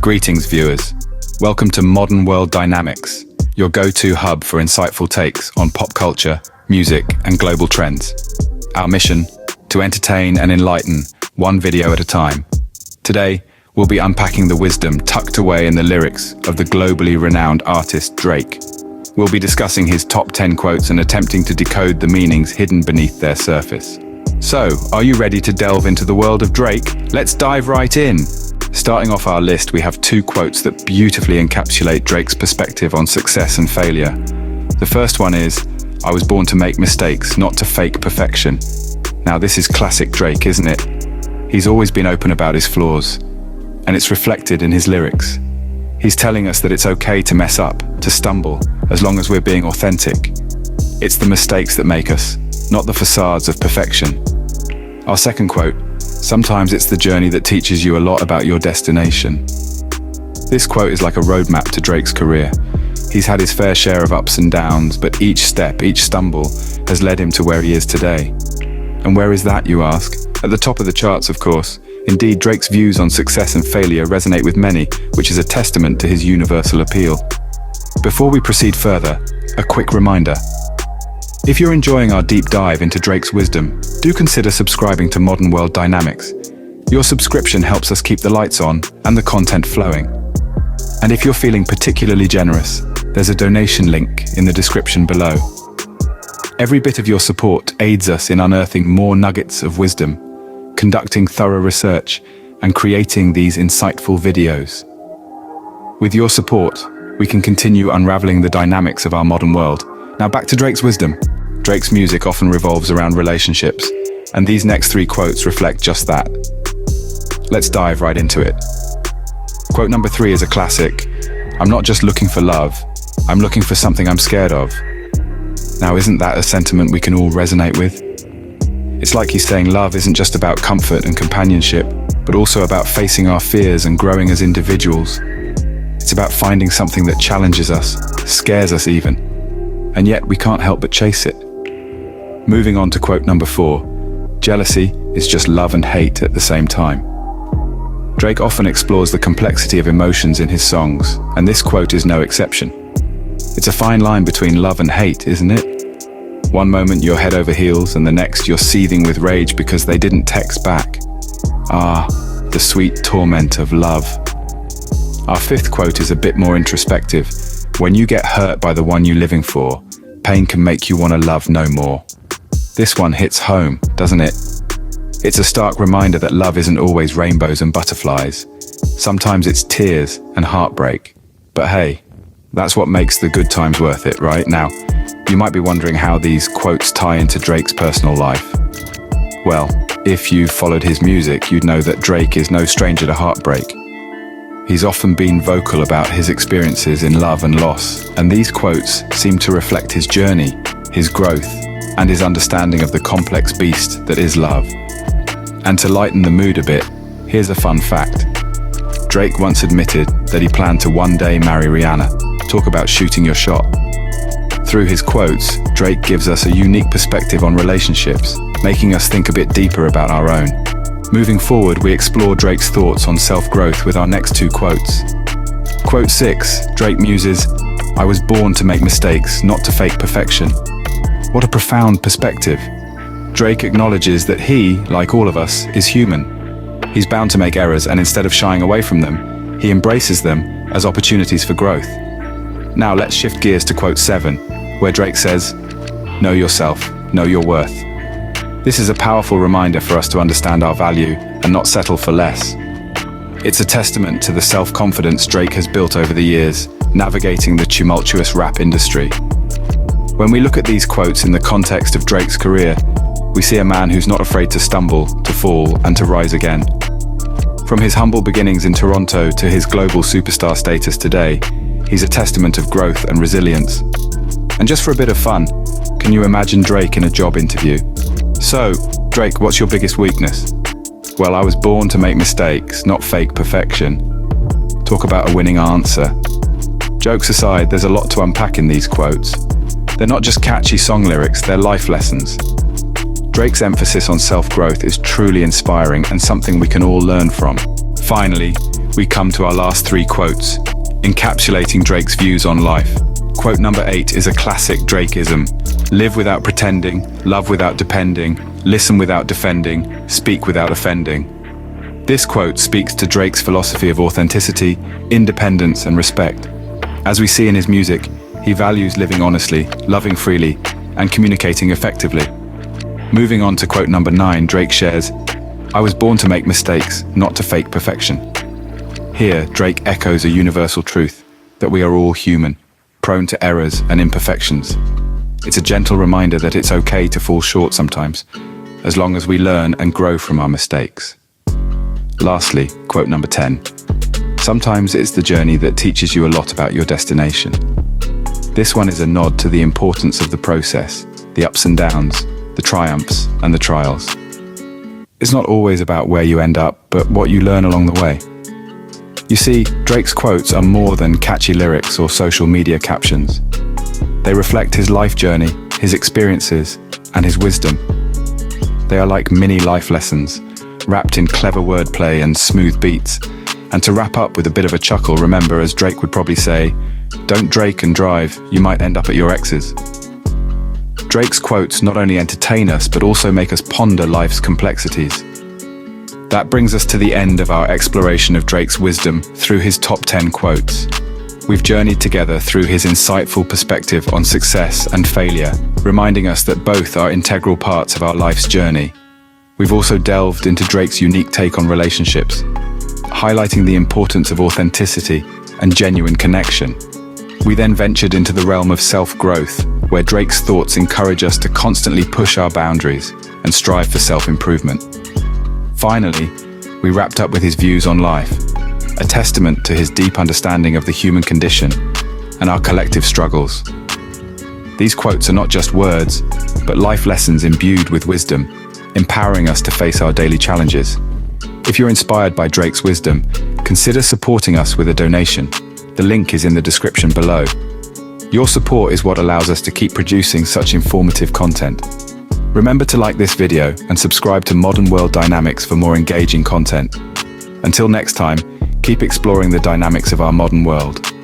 Greetings, viewers. Welcome to Modern World Dynamics, your go-to hub for insightful takes on pop culture, music, and global trends. Our mission: to entertain and enlighten, one video at a time. Today, we'll be unpacking the wisdom tucked away in the lyrics of the globally renowned artist Drake. We'll be discussing his top 10 quotes and attempting to decode the meanings hidden beneath their surface. So, are you ready to delve into the world of Drake? Let's dive right in. Starting off our list, we have two quotes that beautifully encapsulate Drake's perspective on success and failure. The first one is, "I was born to make mistakes, not to fake perfection." Now, this is classic Drake, isn't it? He's always been open about his flaws, and it's reflected in his lyrics. He's telling us that it's okay to mess up, to stumble, as long as we're being authentic. It's the mistakes that make us, not the facades of perfection. Our second quote, "Sometimes it's the journey that teaches you a lot about your destination." This quote is like a roadmap to Drake's career. He's had his fair share of ups and downs, but each step, each stumble, has led him to where he is today. And where is that, you ask? At the top of the charts, of course. Indeed, Drake's views on success and failure resonate with many, which is a testament to his universal appeal. Before we proceed further, a quick reminder. If you're enjoying our deep dive into Drake's wisdom, do consider subscribing to Modern World Dynamics. Your subscription helps us keep the lights on and the content flowing. And if you're feeling particularly generous, there's a donation link in the description below. Every bit of your support aids us in unearthing more nuggets of wisdom, conducting thorough research, and creating these insightful videos. With your support, we can continue unraveling the dynamics of our modern world. Now back to Drake's wisdom. Drake's music often revolves around relationships, and these next three quotes reflect just that. Let's dive right into it. Quote number 3 is a classic. "I'm not just looking for love, I'm looking for something I'm scared of." Now, isn't that a sentiment we can all resonate with? It's like he's saying love isn't just about comfort and companionship, but also about facing our fears and growing as individuals. It's about finding something that challenges us, scares us even, and yet we can't help but chase it. Moving on to quote number 4, "Jealousy is just love and hate at the same time." Drake often explores the complexity of emotions in his songs, and this quote is no exception. It's a fine line between love and hate, isn't it? One moment you're head over heels, and the next you're seething with rage because they didn't text back. Ah, the sweet torment of love. Our fifth quote is a bit more introspective. "When you get hurt by the one you're living for, pain can make you want to love no more." This one hits home, doesn't it? It's a stark reminder that love isn't always rainbows and butterflies. Sometimes it's tears and heartbreak. But hey, that's what makes the good times worth it, right? Now, you might be wondering how these quotes tie into Drake's personal life. Well, if you've followed his music, you'd know that Drake is no stranger to heartbreak. He's often been vocal about his experiences in love and loss, and these quotes seem to reflect his journey, his growth, and his understanding of the complex beast that is love. And to lighten the mood a bit, here's a fun fact. Drake once admitted that he planned to one day marry Rihanna. Talk about shooting your shot. Through his quotes, Drake gives us a unique perspective on relationships, making us think a bit deeper about our own. Moving forward, we explore Drake's thoughts on self-growth with our next two quotes. Quote 6, Drake muses, "I was born to make mistakes, not to fake perfection." What a profound perspective. Drake acknowledges that he, like all of us, is human. He's bound to make errors, and instead of shying away from them, he embraces them as opportunities for growth. Now let's shift gears to quote 7, where Drake says, "Know yourself, know your worth." This is a powerful reminder for us to understand our value and not settle for less. It's a testament to the self-confidence Drake has built over the years, navigating the tumultuous rap industry. When we look at these quotes in the context of Drake's career, we see a man who's not afraid to stumble, to fall, and to rise again. From his humble beginnings in Toronto to his global superstar status today, he's a testament of growth and resilience. And just for a bit of fun, can you imagine Drake in a job interview? "So, Drake, what's your biggest weakness?" "Well, I was born to make mistakes, not fake perfection." Talk about a winning answer. Jokes aside, there's a lot to unpack in these quotes. They're not just catchy song lyrics, they're life lessons. Drake's emphasis on self-growth is truly inspiring and something we can all learn from. Finally, we come to our last three quotes, encapsulating Drake's views on life. Quote number 8 is a classic Drakeism. Live without pretending, love without depending, listen without defending, speak without offending. This quote speaks to Drake's philosophy of authenticity, independence, and respect. As we see in his music, he values living honestly, loving freely, and communicating effectively. Moving on to quote number 9, Drake shares, "I was born to make mistakes, not to fake perfection." Here, Drake echoes a universal truth, that we are all human, prone to errors and imperfections. It's a gentle reminder that it's okay to fall short sometimes, as long as we learn and grow from our mistakes. Lastly, quote number 10. "Sometimes it's the journey that teaches you a lot about your destination." This one is a nod to the importance of the process, the ups and downs, the triumphs and the trials. It's not always about where you end up, but what you learn along the way. You see, Drake's quotes are more than catchy lyrics or social media captions. They reflect his life journey, his experiences, and his wisdom. They are like mini life lessons, wrapped in clever wordplay and smooth beats. And to wrap up with a bit of a chuckle, remember, as Drake would probably say, "Don't Drake and drive, you might end up at your ex's." Drake's quotes not only entertain us, but also make us ponder life's complexities. That brings us to the end of our exploration of Drake's wisdom through his top 10 quotes. We've journeyed together through his insightful perspective on success and failure, reminding us that both are integral parts of our life's journey. We've also delved into Drake's unique take on relationships, highlighting the importance of authenticity and genuine connection. We then ventured into the realm of self-growth, where Drake's thoughts encourage us to constantly push our boundaries and strive for self-improvement. Finally, we wrapped up with his views on life, a testament to his deep understanding of the human condition and our collective struggles. These quotes are not just words, but life lessons imbued with wisdom, empowering us to face our daily challenges. If you're inspired by Drake's wisdom, consider supporting us with a donation. The link is in the description below. Your support is what allows us to keep producing such informative content. Remember to like this video and subscribe to Modern World Dynamics for more engaging content. Until next time, keep exploring the dynamics of our modern world.